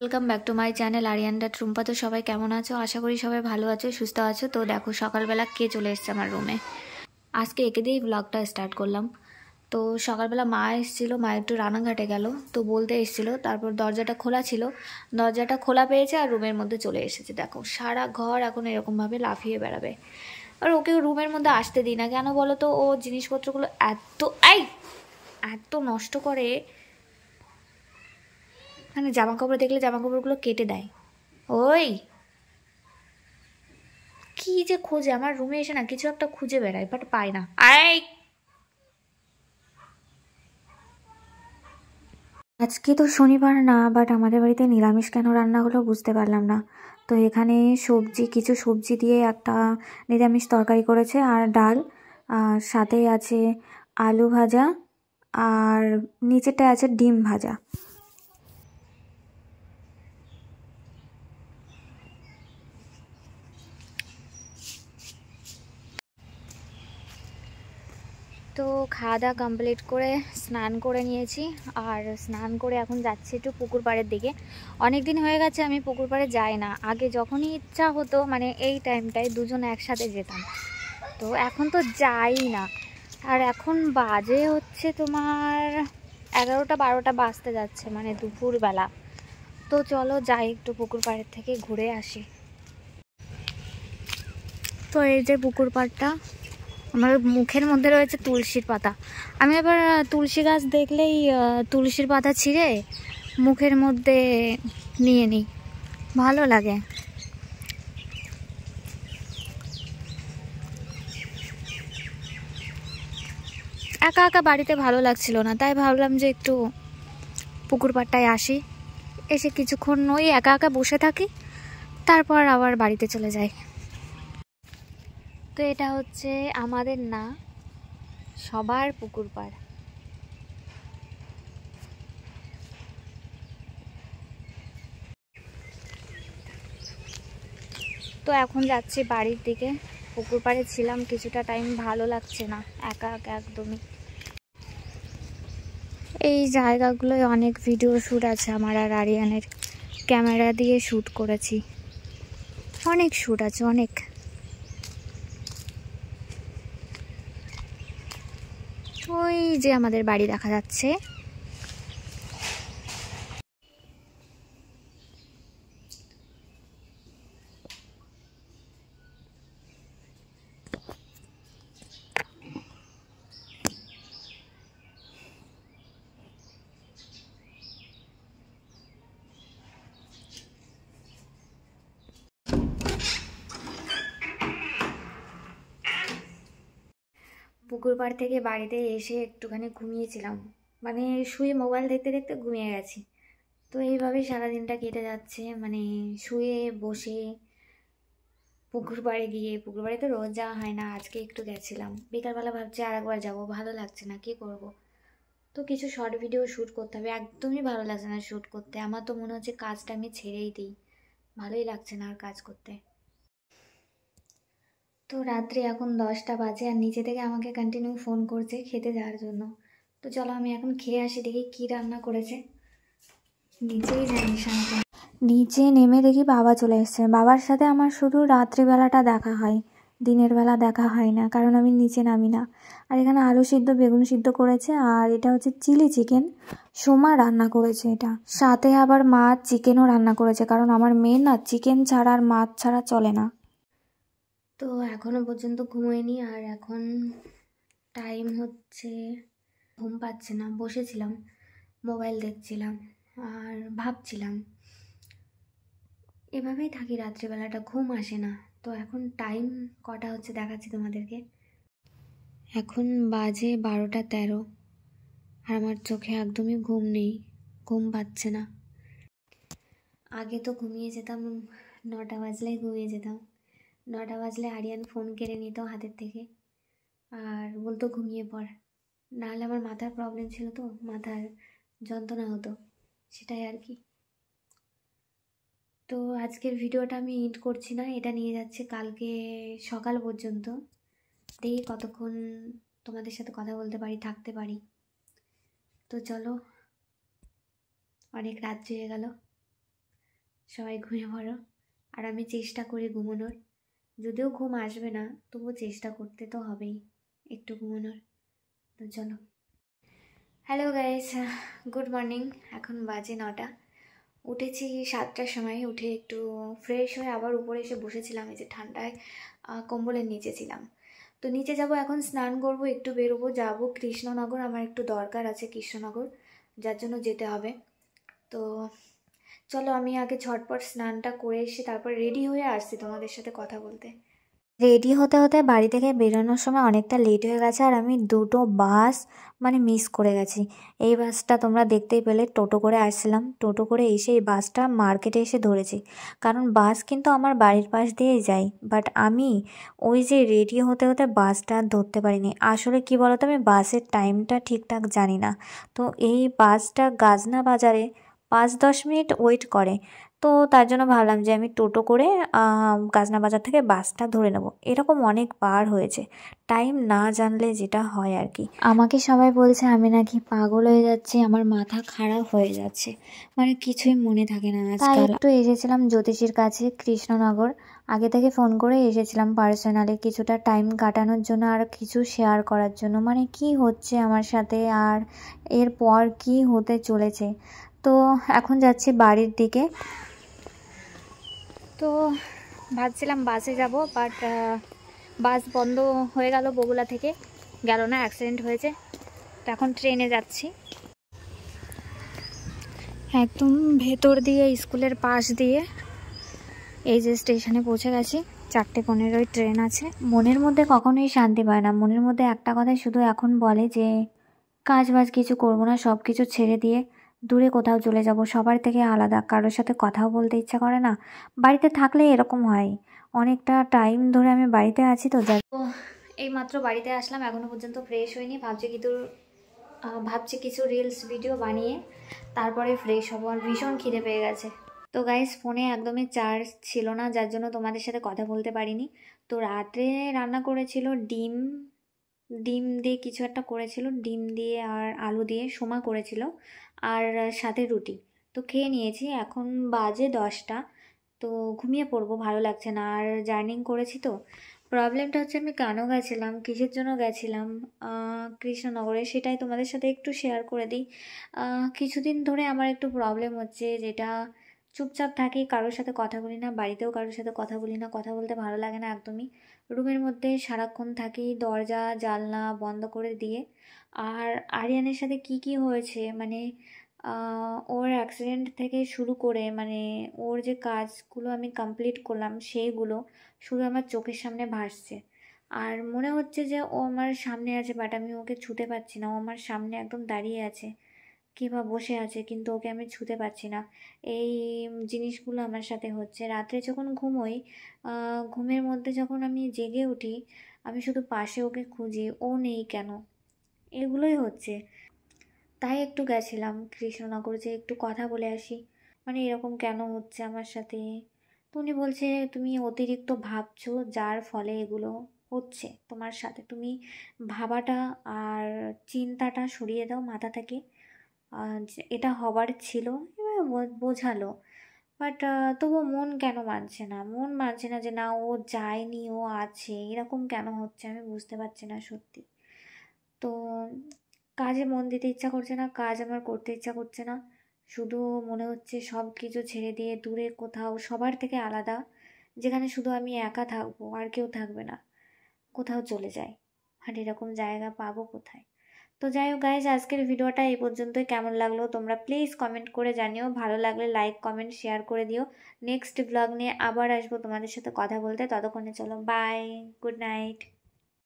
Welcome back to my channel আরিয়ানডা ট্রুম্পা। তো সবাই কেমন আছো? আশা করি সবাই ভালো আছো, সুস্থ আছো। তো দেখো সকালবেলা কে চলে এসছে আমার রুমে। আজকে একে দিয়েই ব্লগটা স্টার্ট করলাম। তো সকালবেলা মা এসেছিলো, মা একটু রানাঘাটে গেল, তো বলতে এসেছিলো। তারপর দরজাটা খোলা ছিল, দরজাটা খোলা পেয়েছে আর রুমের মধ্যে চলে এসেছে। দেখো সারা ঘর এখন এরকমভাবে লাফিয়ে বেড়াবে। আর ওকে রুমের মধ্যে আসতে দিই না, কেন বলো তো? ও জিনিসপত্রগুলো এত নষ্ট করে, মানে জামা কাপড় দেখলে জামা কাপড়গুলো কেটে দেয়। ওই কি যে খোঁজে আমার রুমে এসে, না কিছু একটা খুঁজে বেড়ায়, বাট পায় না। আজকে তো শনিবার না, বাট আমাদের বাড়িতে নিরামিষ কেন রান্না হলো বুঝতে পারলাম না। তো এখানে কিছু সবজি দিয়ে একটা নিরামিষ তরকারি করেছে, আর ডাল, আর সাথে আছে আলু ভাজা, আর নিচেরটা আছে ডিম ভাজা। তো খাওয়া দাওয়া কমপ্লিট করে স্নান করে নিয়েছি, আর স্নান করে এখন যাচ্ছি একটু পুকুর পাড়ের দিকে। অনেক দিন হয়ে গেছে আমি পুকুর পাড়ে যাই না। আগে যখনই ইচ্ছা হতো, মানে এই টাইমটায় দুজন একসাথে যেতাম, তো এখন তো যাই না। আর এখন বাজে হচ্ছে তোমার 11টা 12টা বাজতে যাচ্ছে, মানে দুপুরবেলা। তো চলো যাই একটু পুকুর পাড়ের থেকে ঘুরে আসি। তো এই যে পুকুর পাড়টা, আমার মুখের মধ্যে রয়েছে তুলসীর পাতা। আমি আবার তুলসী গাছ দেখলেই তুলসীর পাতা ছিঁড়ে মুখের মধ্যে নিয়ে নিই, ভালো লাগে। একা একা বাড়িতে ভালো লাগছিল না, তাই ভাবলাম যে একটু পুকুর পাড়টায় আসি। এসে কিছুক্ষণ ওই একা একা বসে থাকি, তারপর আবার বাড়িতে চলে যাই। তো এটা হচ্ছে আমাদের না, সবার পুকুর পাড়। তো এখন যাচ্ছি বাড়ির দিকে। পুকুর পাড়ে ছিলাম কিছুটা টাইম, ভালো লাগছে না একা একা একদমই। এই জায়গাগুলোয় অনেক ভিডিও শ্যুট আছে আমার আর আরিয়ানের, ক্যামেরা দিয়ে শ্যুট করেছি, অনেক শ্যুট আছে অনেক। ওই যে আমাদের বাড়ি দেখা যাচ্ছে। পুকুর পাড় থেকে বাড়িতে এসে একটুখানি ঘুমিয়েছিলাম, মানে শুয়ে মোবাইল দেখতে দেখতে ঘুমিয়ে গেছি। তো এইভাবেই সারাদিনটা কেটে যাচ্ছে, মানে শুয়ে বসে। পুকুর পাড়ে গিয়ে, পুকুর পাড়ে তো রোজ যাওয়া হয় না, আজকে একটু গেছিলাম। বিকালবেলা ভাবছি আর একবার যাবো, ভালো লাগছে না, কি করব। তো কিছু শর্ট ভিডিও শ্যুট করতে হবে, একদমই ভালো লাগছে না শ্যুট করতে। আমার তো মনে হচ্ছে কাজটা আমি ছেড়েই দিই, ভালোই লাগছে না আর কাজ করতে। তো রাত্রি এখন 10টা বাজে, আর নিচে থেকে আমাকে কন্টিনিউ ফোন করছে খেতে যাওয়ার জন্য। তো চলো আমি এখন খেয়ে আসি, দেখি কি রান্না করেছে। নিচেই যাই সারাটা। নিচে নেমে দেখি বাবা চলে এসছে। বাবার সাথে আমার শুধু রাত্রিবেলাটা দেখা হয়, দিনের বেলা দেখা হয় না, কারণ আমি নিচে নামি না। আর এখানে আলু সিদ্ধ বেগুন সিদ্ধ করেছে, আর এটা হচ্ছে চিলি চিকেন, সোমা রান্না করেছে এটা। সাথে আবার মাছ চিকেনও রান্না করেছে, কারণ আমার মেয়ে না চিকেন ছাড়া আর মাছ ছাড়া চলে না। তো এখনো পর্যন্ত ঘুমোয়নি, আর এখন টাইম হচ্ছে, ঘুম পাচ্ছে না, বসেছিলাম মোবাইল দেখছিলাম আর ভাবছিলাম। এভাবেই থাকি রাত্রিবেলাটা, ঘুম আসে না। তো এখন টাইম কটা হচ্ছে দেখাচ্ছি তোমাদেরকে। এখন বাজে 12টা 13, আর আমার চোখে একদমই ঘুম নেই, ঘুম পাচ্ছে না। আগে তো ঘুমিয়ে যেতাম, 9টা বাজলেই ঘুমিয়ে যেতাম। 9টা বাজলে আরিয়ান ফোন কেড়ে নিত হাতের থেকে, আর বলতো ঘুমিয়ে পড়। নাহলে আমার মাথার প্রবলেম ছিল, তো মাথার যন্ত্রণা হতো, সেটাই আর কি। তো আজকের ভিডিওটা আমি এন্ড করছি না, এটা নিয়ে যাচ্ছে কালকে সকাল পর্যন্ত। দেখি কতক্ষণ তোমাদের সাথে কথা বলতে পারি, থাকতে পারি। তো চলো, অনেক রাত হয়ে গেল। সবাই ঘুমিয়ে পড়ো, আর আমি চেষ্টা করি ঘুমানোর। যদিও ঘুম আসবে না, তবুও চেষ্টা করতে তো হবেই একটু ঘুমানোর। তো চলো। Hello guys, good morning. এখন বাজে 9টা। উঠেছি 7টার সময়। উঠে একটু ফ্রেশ হয়ে আবার উপরে এসে বসেছিলাম, এই যে ঠান্ডায় কম্বলের নিচে ছিলাম। তো নিচে যাব, এখন স্নান করব, একটু বেরোবো, যাব কৃষ্ণনগর। আমার একটু দরকার আছে কৃষ্ণনগর, যার জন্য যেতে হবে। তো চলো, আমি আগে ঝটপট স্নানটা করে এসে তারপর রেডি হয়ে আসছি তোমাদের সাথে কথা বলতে। রেডি হতে হতে বাড়ি থেকে বেরোনোর সময় অনেকটা লেট হয়ে গেছে, আর আমি দুটো বাস মিস করে গেছি। এই বাসটা তোমরা দেখতেই পেলে, টোটো করে আসছিলাম, টোটো করে এসে এই বাসটা মার্কেটে এসে ধরেছি। কারণ বাস কিন্তু আমার বাড়ির পাশ দিয়েই যায়, বাট আমি ওই যে রেডি হতে হতে বাসটা ধরতে পারিনি। আসলে কি বলতো, আমি বাসের টাইমটা ঠিকঠাক জানি না। তো এই বাসটা গাজনা বাজারে 5-10 মিনিট ওয়েট করে। তো তার জন্য ভাবলাম যে আমি টোটো করে গাজনা বাজার থেকে বাসটা ধরে নেব। এরকম অনেকবার হয়েছে, টাইম না জানলে যেটা হয় আর কি। আমাকে সবাই বলছে আমি নাকি পাগল হয়ে যাচ্ছি, আমার মাথা খারাপ হয়ে যাচ্ছে, মানে কিছুই মনে থাকে না আজকাল। একটু এসেছিলাম জ্যোতিষীর কাছে কৃষ্ণনগর, আগে থেকে ফোন করে এসেছিলাম পার্সোনালি, কিছুটা টাইম কাটানোর জন্য আর কিছু শেয়ার করার জন্য, মানে কি হচ্ছে আমার সাথে আর এরপর কি হতে চলেছে। তো এখন যাচ্ছি বাড়ির দিকে। তো ভাবছিলাম বাসে যাব, বাট বাস বন্ধ হয়ে গেল, বগুড়া থেকে গেল না, অ্যাক্সিডেন্ট হয়েছে। তো এখন ট্রেনে যাচ্ছি, একদম ভেতর দিয়ে স্কুলের পাশ দিয়ে। এই যে স্টেশনে পৌঁছে গেছি, 4:15 ট্রেন আছে। মনের মধ্যে কখনোই শান্তি পায় না, মনের মধ্যে একটা কথাই শুধু এখন বলে যে কাজ বাজ কিছু করবো না, সব কিছু ছেড়ে দিয়ে দূরে কোথাও চলে যাব, সবার থেকে আলাদা, কারোর সাথে কথাও বলতে ইচ্ছা করে না। বাড়িতে থাকলে এরকম হয়, অনেকটা টাইম ধরে আমি বাড়িতে আছি। তো এই মাত্র বাড়িতে আসলাম, এখনও পর্যন্ত ফ্রেশ হইনি। ভাবছি কিছু রিলস ভিডিও বানিয়ে তারপরে ফ্রেশ হবো, আর ভীষণ খিদে পেয়ে গেছে। তো গাইস, ফোনে একদমই চার্জ ছিল না, যার জন্য তোমাদের সাথে কথা বলতে পারিনি। তো রাতে রান্না করেছিল ডিম ডিম দিয়ে কিছু একটা করেছিল, ডিম দিয়ে আর আলু দিয়ে সোমা করেছিল, আর সাথে রুটি। তো খেয়ে নিয়েছি, এখন বাজে 10টা। তো ঘুমিয়ে পড়বো, ভালো লাগছে না, আর জার্নিং করেছি। তো প্রবলেমটা হচ্ছে আমি কেন গেছিলাম, কিসের জন্য গেছিলাম কৃষ্ণনগরে, সেটাই তোমাদের সাথে একটু শেয়ার করে দিই। কিছুদিন ধরে আমার একটু প্রবলেম হচ্ছে, যেটা চুপচাপ থাকি, কারোর সাথে কথা বলি না, বাড়িতেও কারোর সাথে কথা বলি না, কথা বলতে ভালো লাগে না একদমই। রুমের মধ্যে সারাক্ষণ থাকি, দরজা জানলা বন্ধ করে দিয়ে। আর আরিয়ানের সাথে কি কি হয়েছে, মানে ওর অ্যাক্সিডেন্ট থেকে শুরু করে, মানে ওর যে কাজগুলো আমি কমপ্লিট করলাম সেইগুলো শুধু আমার চোখের সামনে ভাসছে। আর মনে হচ্ছে যে ও আমার সামনে আছে, বাট আমি ওকে ছুতে পারছি না। ও আমার সামনে একদম দাঁড়িয়ে আছে কিংবা বসে আছে, কিন্তু ওকে আমি ছুতে পারছি না। এই জিনিসগুলো আমার সাথে হচ্ছে। রাত্রে যখন ঘুমোই, ঘুমের মধ্যে যখন আমি জেগে উঠি, আমি শুধু পাশে ওকে খুঁজি, ও নেই কেন, এগুলোই হচ্ছে। তাই একটু গেছিলাম কৃষ্ণনগর, যে একটু কথা বলে আসি, মানে এরকম কেন হচ্ছে আমার সাথে। তো উনি বলছে তুমি অতিরিক্ত ভাবছো, যার ফলে এগুলো হচ্ছে তোমার সাথে। তুমি ভাবাটা আর চিন্তাটা সরিয়ে দাও মাথা থেকে, যে এটা হবার ছিল। এবার বোঝালো, বাট তবুও মন কেন মানছে না, মন মানছে না যে না, ও যায়নি, ও আছে। এরকম কেন হচ্ছে আমি বুঝতে পারছি না সত্যি। তো কাজে মন দিতে ইচ্ছা করছে না, কাজ আমার করতে ইচ্ছা করছে না। শুধু মনে হচ্ছে সব কিছু ছেড়ে দিয়ে দূরে কোথাও, সবার থেকে আলাদা, যেখানে শুধু আমি একা থাকবো আর কেউ থাকবে না, কোথাও চলে যাই। আর এরকম জায়গা পাবো কোথায়? তো যাই হোক গাইজ, আজকের ভিডিওটা এই পর্যন্তই। কেমন লাগলো তোমরা প্লিজ কমেন্ট করে জানিও, ভালো লাগলে লাইক কমেন্ট শেয়ার করে দিও। নেক্সট ব্লগ নিয়ে আবার আসবো তোমাদের সাথে কথা বলতে। ততক্ষণে চলো, বাই, গুড নাইট।